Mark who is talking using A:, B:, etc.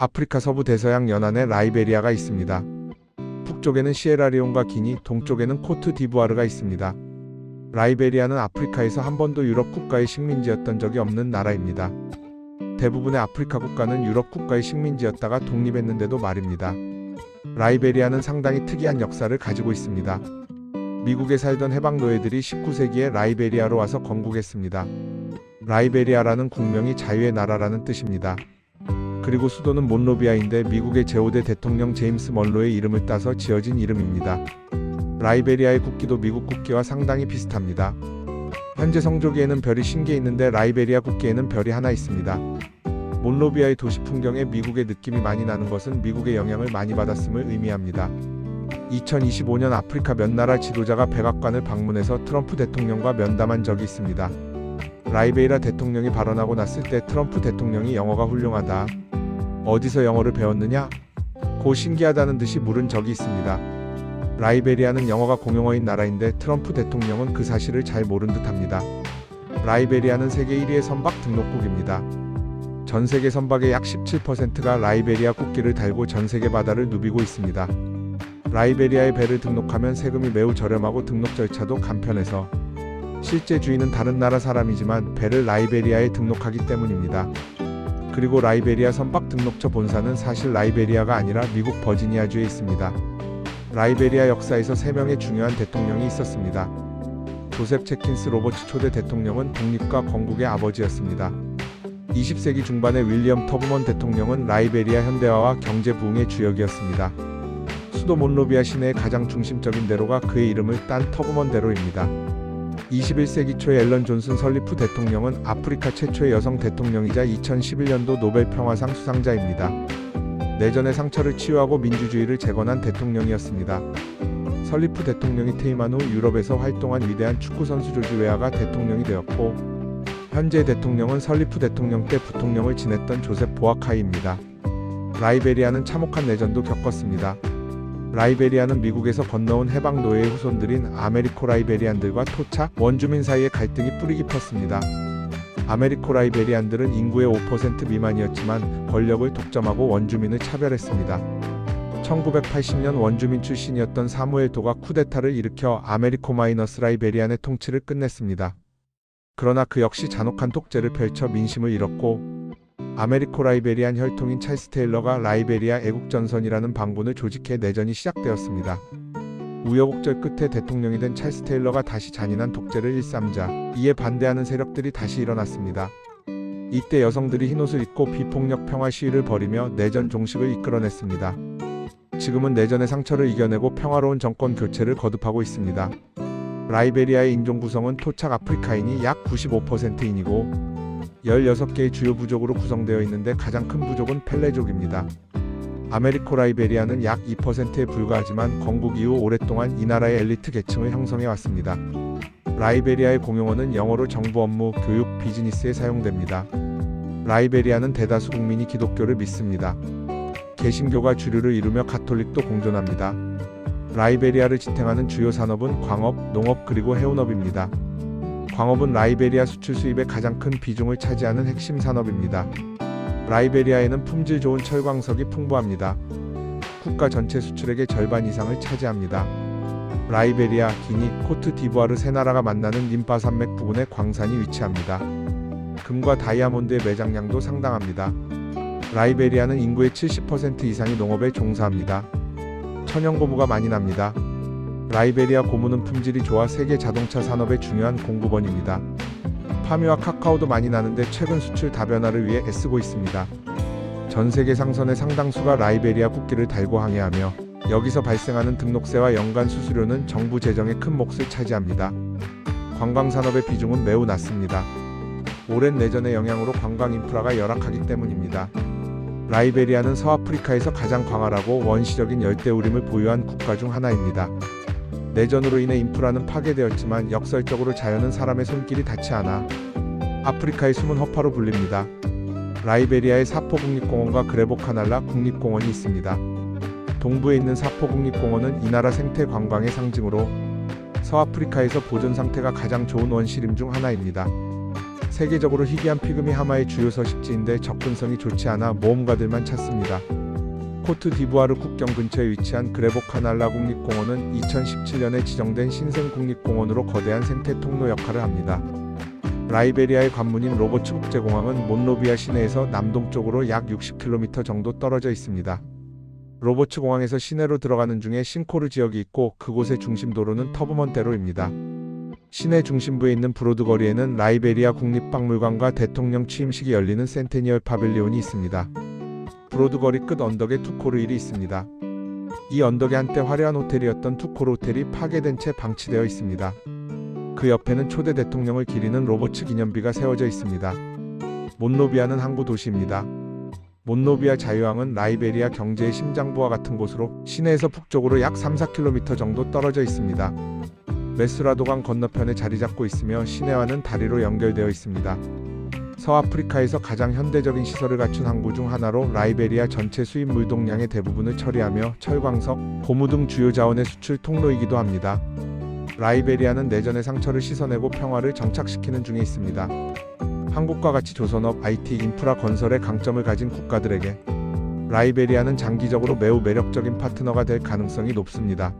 A: 아프리카 서부 대서양 연안에 라이베리아가 있습니다. 북쪽에는 시에라리온과 기니, 동쪽에는 코트 디부아르가 있습니다. 라이베리아는 아프리카에서 한 번도 유럽 국가의 식민지였던 적이 없는 나라입니다. 대부분의 아프리카 국가는 유럽 국가의 식민지였다가 독립했는데도 말입니다. 라이베리아는 상당히 특이한 역사를 가지고 있습니다. 미국에 살던 해방 노예들이 19세기에 라이베리아로 와서 건국했습니다. 라이베리아라는 국명이 자유의 나라라는 뜻입니다. 그리고 수도는 몬로비아인데 미국의 제5대 대통령 제임스 먼로의 이름을 따서 지어진 이름입니다. 라이베리아의 국기도 미국 국기와 상당히 비슷합니다. 현재 성조기에는 별이 50개 있는데 라이베리아 국기에는 별이 하나 있습니다. 몬로비아의 도시 풍경에 미국의 느낌이 많이 나는 것은 미국의 영향을 많이 받았음을 의미합니다. 2025년 아프리카 몇 나라 지도자가 백악관을 방문해서 트럼프 대통령과 면담한 적이 있습니다. 라이베리아 대통령이 발언하고 났을 때 트럼프 대통령이 영어가 훌륭하다. 어디서 영어를 배웠느냐? 고 신기하다는 듯이 물은 적이 있습니다. 라이베리아는 영어가 공용어인 나라인데 트럼프 대통령은 그 사실을 잘 모른 듯합니다. 라이베리아는 세계 1위의 선박 등록국입니다. 전 세계 선박의 약 17%가 라이베리아 국기를 달고 전 세계 바다를 누비고 있습니다. 라이베리아의 배를 등록하면 세금이 매우 저렴하고 등록 절차도 간편해서 실제 주인은 다른 나라 사람이지만 배를 라이베리아에 등록하기 때문입니다. 그리고 라이베리아 선박 등록처 본사는 사실 라이베리아가 아니라 미국 버지니아주에 있습니다. 라이베리아 역사에서 3명의 중요한 대통령이 있었습니다. 조셉 채킨스 로버츠 초대 대통령은 독립과 건국의 아버지였습니다. 20세기 중반의 윌리엄 터브먼 대통령은 라이베리아 현대화와 경제 부흥의 주역이었습니다. 수도 몬로비아 시내의 가장 중심적인 대로가 그의 이름을 딴 터브먼 대로입니다. 21세기 초에 앨런 존슨 설리프 대통령은 아프리카 최초의 여성 대통령이자 2011년도 노벨 평화상 수상자입니다. 내전의 상처를 치유하고 민주주의를 재건한 대통령이었습니다. 설리프 대통령이 퇴임한 후 유럽에서 활동한 위대한 축구선수 조지 웨아가 대통령이 되었고, 현재 대통령은 설리프 대통령 때 부통령을 지냈던 조셉 보아카이입니다. 라이베리아는 참혹한 내전도 겪었습니다. 라이베리아는 미국에서 건너온 해방 노예의 후손들인 아메리코 라이베리안들과 토착 원주민 사이의 갈등이 뿌리 깊었습니다. 아메리코 라이베리안들은 인구의 5% 미만이었지만 권력을 독점하고 원주민을 차별했습니다. 1980년 원주민 출신이었던 사무엘 도가 쿠데타를 일으켜 아메리코 마이너스 라이베리안의 통치를 끝냈습니다. 그러나 그 역시 잔혹한 독재를 펼쳐 민심을 잃었고, 아메리코 라이베리안 혈통인 찰스 테일러가 라이베리아 애국전선이라는 반군을 조직해 내전이 시작되었습니다. 우여곡절 끝에 대통령이 된 찰스 테일러가 다시 잔인한 독재를 일삼자 이에 반대하는 세력들이 다시 일어났습니다. 이때 여성들이 흰옷을 입고 비폭력 평화 시위를 벌이며 내전 종식을 이끌어냈습니다. 지금은 내전의 상처를 이겨내고 평화로운 정권 교체를 거듭하고 있습니다. 라이베리아의 인종 구성은 토착 아프리카인이 약 95%인이고 16개의 주요 부족으로 구성되어 있는데 가장 큰 부족은 펠레족입니다. 아메리코 라이베리아는 약 2%에 불과하지만 건국 이후 오랫동안 이 나라의 엘리트 계층을 형성해 왔습니다. 라이베리아의 공용어는 영어로 정부 업무, 교육, 비즈니스에 사용됩니다. 라이베리아는 대다수 국민이 기독교를 믿습니다. 개신교가 주류를 이루며 가톨릭도 공존합니다. 라이베리아를 지탱하는 주요 산업은 광업, 농업 그리고 해운업입니다. 광업은 라이베리아 수출 수입의 가장 큰 비중을 차지하는 핵심 산업입니다. 라이베리아에는 품질 좋은 철광석이 풍부합니다. 국가 전체 수출액의 절반 이상을 차지합니다. 라이베리아, 기니, 코트 디부아르 세 나라가 만나는 님바 산맥 부근에 광산이 위치합니다. 금과 다이아몬드의 매장량도 상당합니다. 라이베리아는 인구의 70% 이상이 농업에 종사합니다. 천연고무가 많이 납니다. 라이베리아 고무는 품질이 좋아 세계 자동차 산업의 중요한 공급원입니다. 파미와 카카오도 많이 나는데 최근 수출 다변화를 위해 애쓰고 있습니다. 전 세계 상선의 상당수가 라이베리아 국기를 달고 항해하며 여기서 발생하는 등록세와 연간 수수료는 정부 재정의 큰 몫을 차지합니다. 관광산업의 비중은 매우 낮습니다. 오랜 내전의 영향으로 관광 인프라가 열악하기 때문입니다. 라이베리아는 서아프리카에서 가장 광활하고 원시적인 열대우림을 보유한 국가 중 하나입니다. 내전으로 인해 인프라는 파괴되었지만 역설적으로 자연은 사람의 손길이 닿지 않아 아프리카의 숨은 허파로 불립니다. 라이베리아의 사포 국립공원과 그레보카날라 국립공원이 있습니다. 동부에 있는 사포 국립공원은 이 나라 생태 관광의 상징으로 서아프리카에서 보존 상태가 가장 좋은 원시림 중 하나입니다. 세계적으로 희귀한 피그미 하마의 주요 서식지인데 접근성이 좋지 않아 모험가들만 찾습니다. 코트 디부아르 국경 근처에 위치한 그레보 카날라 국립공원은 2017년에 지정된 신생국립공원으로 거대한 생태 통로 역할을 합니다. 라이베리아의 관문인 로버츠 국제공항은 몬로비아 시내에서 남동쪽으로 약 60km 정도 떨어져 있습니다. 로버츠 공항에서 시내로 들어가는 중에 싱코르 지역이 있고 그곳의 중심 도로는 터브먼대로입니다. 시내 중심부에 있는 브로드 거리에는 라이베리아 국립박물관과 대통령 취임식이 열리는 센테니얼 파빌리온이 있습니다. 브로드 거리 끝 언덕에 투코르 일이 있습니다. 이 언덕에 한때 화려한 호텔이었던 투코르 호텔이 파괴된 채 방치되어 있습니다. 그 옆에는 초대 대통령을 기리는 로버츠 기념비가 세워져 있습니다. 몬로비아는 항구 도시입니다. 몬로비아 자유항은 라이베리아 경제의 심장부와 같은 곳으로 시내에서 북쪽으로 약 3-4km 정도 떨어져 있습니다. 메스라도강 건너편에 자리 잡고 있으며 시내와는 다리로 연결되어 있습니다. 서아프리카에서 가장 현대적인 시설을 갖춘 항구 중 하나로 라이베리아 전체 수입 물동량의 대부분을 처리하며 철광석, 고무 등 주요 자원의 수출 통로이기도 합니다. 라이베리아는 내전의 상처를 씻어내고 평화를 정착시키는 중에 있습니다. 한국과 같이 조선업, IT, 인프라 건설에 강점을 가진 국가들에게 라이베리아는 장기적으로 매우 매력적인 파트너가 될 가능성이 높습니다.